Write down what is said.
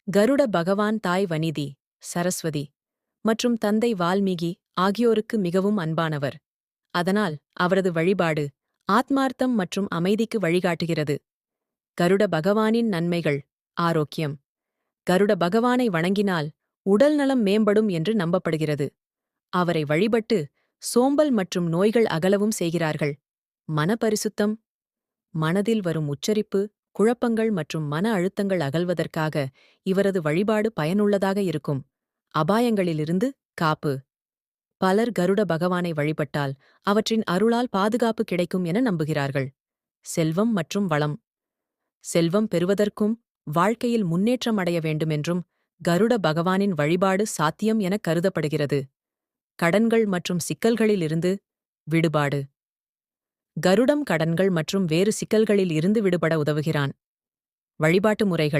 கருட பகவான் தாய் வனிதி, சரஸ்வதி மற்றும் தந்தை வால்மீகி ஆகியோருக்கு மிகவும் அன்பானவர். அதனால் அவரது வழிபாடு ஆத்மார்த்தம் மற்றும் அமைதிக்கு வழிகாட்டுகிறது. கருட பகவானின் நன்மைகள். ஆரோக்கியம். கருட பகவானை வணங்கினால் உடல்நலம் மேம்படும் என்று நம்பப்படுகிறது. அவரை வழிபட்டு சோம்பல் மற்றும் நோய்கள் அகலவும் செய்கிறார்கள். மனபரிசுத்தம். மனதில் வரும் உச்சரிப்பு, குழப்பங்கள் மற்றும் மன அழுத்தங்கள் அகல்வதற்காக இவரது வழிபாடு பயனுள்ளதாக இருக்கும். அபாயங்களிலிருந்து காப்பு. பலர் கருட பகவானை வழிபட்டால் அவற்றின் அருளால் பாதுகாப்பு கிடைக்கும் என நம்புகிறார்கள். செல்வம் மற்றும் வளம். செல்வம் பெறுவதற்கும் வாழ்க்கையில் முன்னேற்றம் அடைய வேண்டுமென்றும் கருட பகவானின் வழிபாடு சாத்தியம் என கருதப்படுகிறது. கடன்கள் மற்றும் சிக்கல்களிலிருந்து விடுபாடு. கருடம் கடன்கள் மற்றும் வேறு சிக்கல்களில் இருந்து விடுபட உதவுகிறான். வழிபாட்டு முறைகள்.